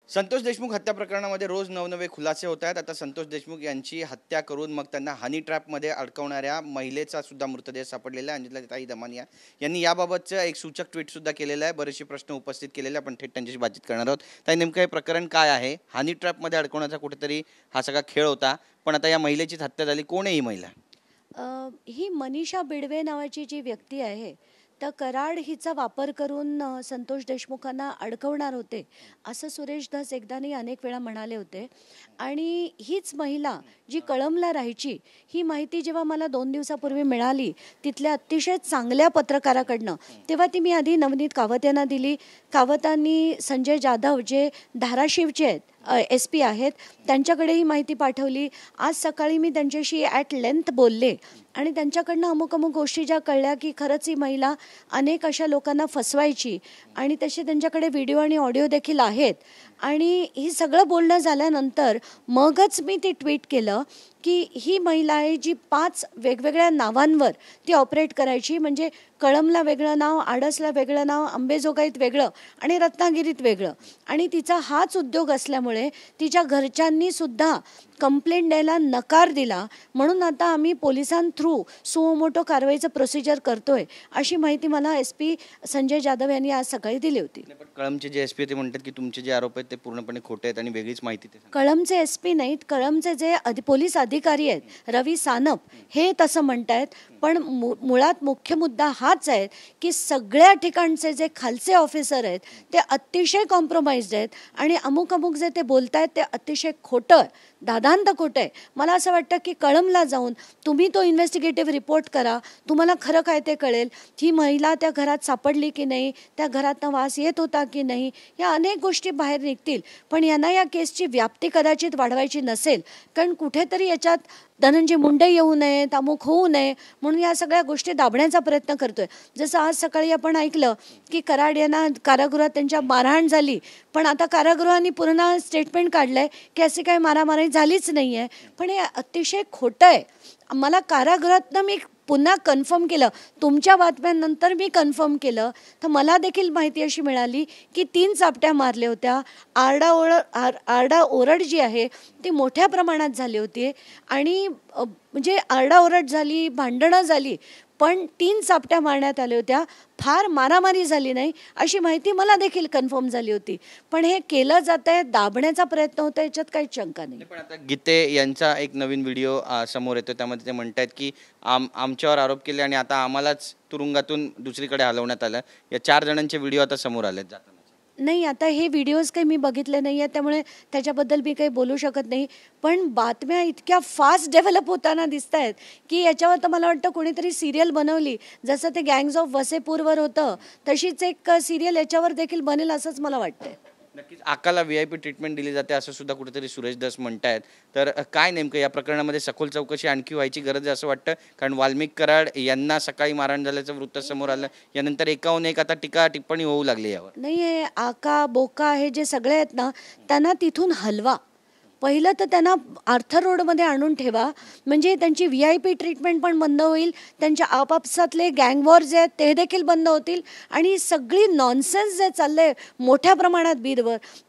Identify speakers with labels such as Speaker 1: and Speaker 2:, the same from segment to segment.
Speaker 1: संतोष देशमुख हत्या प्रकरणामध्ये रोज नवनवे खुलासे होत आहेत। आता संतोष देशमुख यांची हत्या करून मग त्यांना हनी ट्रॅपमध्ये अडकवणाऱ्या महिलेचा सुद्धा मृतदेह सापडलेला आहे। अंजली दमानिया यांनी याबाबतचं एक सूचक ट्विट सुद्धा केलेलं आहे। बरेचसे प्रश्न उपस्थित केलेले आपण थेट त्यांच्याशी बातचीत करणार आहोत। ताई, नेमकं हे प्रकरण काय आहे? हनी ट्रॅपमध्ये अडकवण्याचा कुठेतरी हा सगळा खेळ होता, पण आता या महिलेचीच हत्या झाली। कोण आहे ही महिला?
Speaker 2: ही मनीषा बिडवे नावाची जी व्यक्ती आहे, तर कराड हिचा वापर करून संतोष देशमुखांना अडकवणार होते असं सुरेश धस एकदानी अनेक वेळा म्हणाले होते। आणि हीच महिला जी कळमला राहायची, ही माहिती जेव्हा मला 2 दिवसापूर्वी मिळाली तिथल्या अतिशय चांगल्या पत्रकाराकडनं, तेव्हा ती मी आधी नवनीत कावत यांना दिली। कावतांनी संजय जाधव जे धाराशिवचे आहेत, SP आहेत, त्यांच्याकडे ही माहिती पाठवली। आज सकाळी मी त्यांच्याशी ॲट लेंथ बोलले आणि त्यांच्याकडनं अमुक गोष्टी ज्या कळल्या की खरंच ही महिला अनेक अशा लोकांना फसवायची आणि तसे त्यांच्याकडे व्हिडिओ आणि ऑडिओ देखील आहेत। आणि ही सगळं बोलणं झाल्यानंतर मगच मी ते ट्विट केलं की ही महिला आहे जी 5 वेगवेगळ्या नावांवर ती ऑपरेट करायची। म्हणजे कळमला वेगळं नाव, आडसला वेगळं नाव, अंबेजोगाईत वेगळं आणि रत्नागिरीत वेगळं। आणि तिचा हाच उद्योग असल्यामुळे तिच्या घरच्यांनी सुद्धा कंप्लेंट द्यायला नकार दिला। म्हणून आता आम्ही पोलिसां थ्रू सुमोटो कारवाईचं प्रोसिजर करतोय, अशी माहिती मला SP संजय जाधव यांनी आज सकाळी दिली होती।
Speaker 1: पण कळमचे जे SP ते म्हणतात की तुमचे जे आरोप आहेत ते पूर्णपणे खोटे आहेत आणि वेगळीच माहिती ते
Speaker 2: कळमचे SP नाहीत, कळमचे जे पोलीस अधिकारी आहेत रवी सानप, हे तसं म्हणतायत। पण मुळात मुख्य मुद्दा हाच आहे की सगळ्या ठिकाणचे जे खालचे ऑफिसर आहेत ते अतिशय कॉम्प्रोमाइज्ड आहेत आणि अमुक जे ते बोलतायत ते अतिशय खोटं, दादांत खोटं आहे। मला असं वाटतं की कळमला जाऊन तुम्ही तो इन्व्हेस्टिगेटिव्ह रिपोर्ट करा, तुम्हाला खरं काय ते कळेल। ही महिला त्या घरात सापडली की नाही, त्या घरातनं वास येत होता की नाही, या अनेक गोष्टी बाहेर निघतील। पण यांना या केसची व्याप्ती कदाचित वाढवायची नसेल, कारण कुठेतरी याच्यात धनंजय मुंडे येऊ नयेत, अमुक होऊ नये म्हणून या सगळ्या गोष्टी दाबण्याचा प्रयत्न करतोय। जसं आज सकाळी आपण ऐकलं की कराड यांना कारागृहात त्यांच्या मारहाण झाली, पण आता कारागृहाने पूर्ण स्टेटमेंट काढलंय की अशी काही मारामारी झालीच नाही आहे। पण हे अतिशय खोटं आहे। मला कारागृहातनं मी पुन्हा कन्फर्म केलं, तुमच्या बातम्यांनंतर मी कन्फर्म केलं, तर मला देखील माहिती अशी मिळाली की 3 चापट्या मारल्या होत्या। आरडाओरड जी आहे ती मोठ्या प्रमाणात झाली होती आणि म्हणजे आरडाओरड झाली, भांडणं झाली, पण 3 चापट्या मारण्यात आल्या होत्या। फार मारामारी झाली नाही अशी माहिती मला देखील कन्फर्म झाली होती। पण हे केलं जात आहे, दाबण्याचा प्रयत्न होतो, याच्यात काही शंका नाही।
Speaker 1: पण आता गीते यांचा एक नवीन व्हिडिओ समोर येतो, त्यामध्ये ते म्हणतात की आमच्यावर आरोप केले आणि आता आम्हालाच तुरुंगातून दुसरीकडे हलवण्यात आलं। या 4 जणांचे व्हिडिओ आता समोर आलेत जाताना।
Speaker 2: नाही, आता हे व्हिडिओज काही मी बघितले नाही आहेत, त्यामुळे त्याच्याबद्दल मी काही बोलू शकत नाही। पण बातम्या इतक्या फास्ट डेव्हलप होताना दिसत आहेत की याच्यावर तर मला वाटतं कोणीतरी सिरियल बनवली, जसं ते गँग्स ऑफ वसेपूरवर होतं तशीच एक सिरियल याच्यावर देखील बनेल असंच मला वाटतंय।
Speaker 1: नक्कीच आकाला VIP ट्रीटमेंट दिली जाते असं सुद्धा कुठेतरी सुरेश धस म्हणतायत। तर काय नेमकं या प्रकरणामध्ये सखोल चौकशी आणखी व्हायची गरज आहे असं वाटतं? कारण वाल्मिक कराड यांना सकाळी मारहाण झाल्याचं वृत्त समोर आलं, यानंतर एकाहून एक आता टीका टिप्पणी होऊ लागली यावर।
Speaker 2: नाही, हे आका बोका हे जे सगळे आहेत ना, त्यांना तिथून हलवा। पहिलं तर त्यांना आर्थर रोडमध्ये आणून ठेवा, म्हणजे त्यांची VIP ट्रीटमेंट पण बंद होईल, त्यांच्या आपापसातले गँग वॉर जे आहेत ते देखील बंद होतील आणि सगळी नॉनसेन्स जे चाललंय मोठ्या प्रमाणात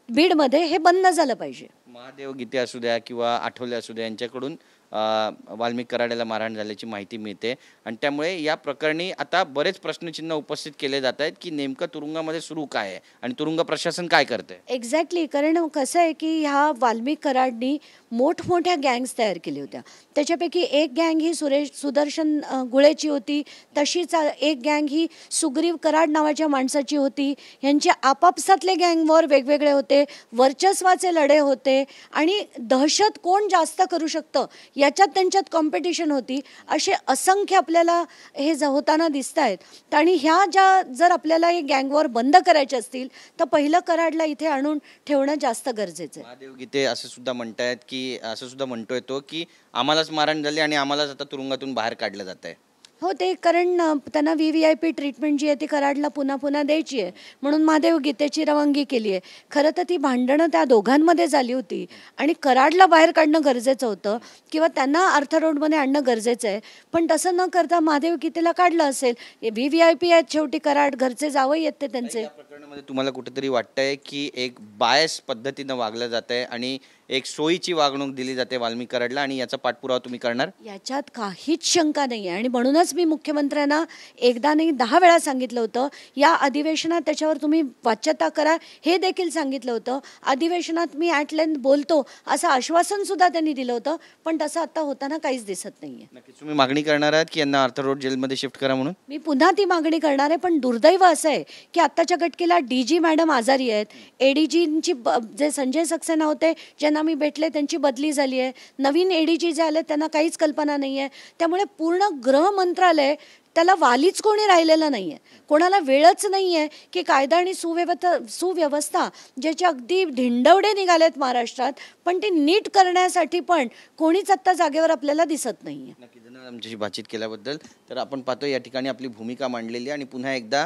Speaker 2: बीडमध्ये, हे बंद झालं पाहिजे।
Speaker 1: महादेव गीते असू द्या किंवा आठवले असू द्या, यांच्याकडून वाल्मिक कराडाला मारहाण झाल्याची माहिती मिळते आणि त्यामुळे या प्रकरणी आता बरेच प्रश्नचिन्ह उपस्थित केले जात आहेत की नेमकं तुरुंगामध्ये सुरू काय आहे आणि तुरुंग प्रशासन काय करते।
Speaker 2: एक्झॅक्टली, कारण कसं आहे की ह्या वाल्मिक कराडनी मोठमोठ्या गँग्स तयार केल्या होत्या। त्याच्यापैकी एक गँग ही सुदर्शन गुळेची होती, तशीच एक गँग ही सुग्रीव कराड नावाच्या माणसाची होती। यांचे आपापसातले गँग वॉर वेगवेगळे होते, वर्चस्वाचे लढे होते आणि दहशत कोण जास्त करू शकतं याच्यात त्यांच्यात कॉम्पिटिशन होती। असे असंख्य आपल्याला हे होताना दिसत आहेत। आणि ह्या ज्या जर आपल्याला हे गँग वॉर बंद करायचे असतील तर पहिलं कराडला इथे आणून ठेवणं जास्त गरजेचं आहे।
Speaker 1: महादेव गीते असं सुद्धा म्हणतायत की असं सुद्धा म्हणतोय तो की आम्हालाच मारहाण झाली आणि आम्हालाच आता तुरुंगातून बाहेर काढलं जात आहे।
Speaker 2: हो, ते कारण त्यांना VIP ट्रीटमेंट जी आहे ती कराडला पुन्हा द्यायची आहे, म्हणून महादेव गीतेची रवानगी केली आहे। खरं तर ती भांडणं त्या दोघांमध्ये झाली होती आणि कराडला बाहेर काढणं गरजेचं होतं किंवा त्यांना आर्थर रोडमध्ये आणणं गरजेचं आहे, पण तसं न करता महादेव गीतेला काढलं असेल। VIP आहेत शेवटी, कराड घरचे जावई आहेत ते त्यांचे।
Speaker 1: प्रकरणामध्ये तुम्हाला कुठेतरी वाटतंय की एक बायस पद्धतीनं वागलं जात आहे आणि एक सोयीची वागणूक दिली जाते वाल्मिक कराडला आणि याचा पाठपुरावा तुम्ही करणार?
Speaker 2: याच्यात काहीच शंका नाही आहे आणि म्हणूनच मी मुख्यमंत्र्यांना एकदा नाही 10 वेळा सांगितलं होतं, या अधिवेशनात त्याच्यावर तुम्ही वाच्यता करा हे देखील सांगितलं होतं. अधिवेशनात मी ॲट लेंथ बोलतो असं आश्वासन सुद्धा त्यांनी दिलं होतं, पण तसं आता होताना काहीच दिसत नाही आहे.
Speaker 1: नक्कीच तुम्ही मागणी करणार आहात की यांना आर्थर रोड जेलमध्ये शिफ्ट करा म्हणून?
Speaker 2: मी पुन्हा ती मागणी करणार आहे, पण दुर्दैव असं आहे की आत्ताच्या घटकेला DG मॅडम आजारी आहेत. ADGची जे संजय सक्सेना होते ज्यांना मी भेटले त्यांची बदली झाली आहे. नवीन ADG जे आले त्यांना काहीच कल्पना नाही आहे. त्यामुळे पूर्ण गृह मंत्रालय त्याला वालीच कोणी राहिलेलं नाही आहे. कोणाला वेळच नाही आहे की कायदा आणि सुव्यवस्था ज्याचे अगदी धिंडवडे निघालेत महाराष्ट्रात, पण ते नीट करण्यासाठी पण कोणीच आत्ता जागेवर आपल्याला दिसत नाही आहे.
Speaker 1: नक्की धन्यवाद आमच्याशी बातचीत केल्याबद्दल. तर आपण पाहतो या ठिकाणी आपली भूमिका मांडलेली आणि पुन्हा एकदा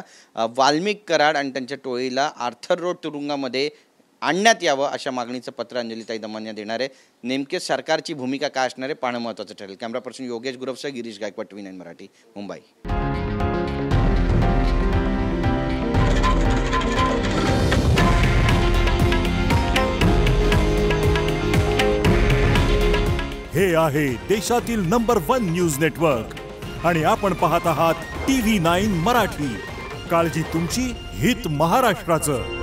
Speaker 1: वाल्मिक कराड आणि त्यांच्या टोळीला आर्थर रोड तुरुंगामध्ये आणण्यात यावं अशा मागणीचं पत्र अंजलीताई दमानिया देणार आहे. नेमके सरकारची भूमिका काय असणार आहे पाहणं महत्त्वाचं ठरेल. कॅमेरा पर्सन योगेश गुरवसह गिरीश गायकवाड, TV9 मराठी, मुंबई.
Speaker 3: हे आहे देशातील नंबर 1 न्यूज नेटवर्क आणि आपण पाहत आहात TV9 मराठी. काळजी तुमची, हित महाराष्ट्राचं.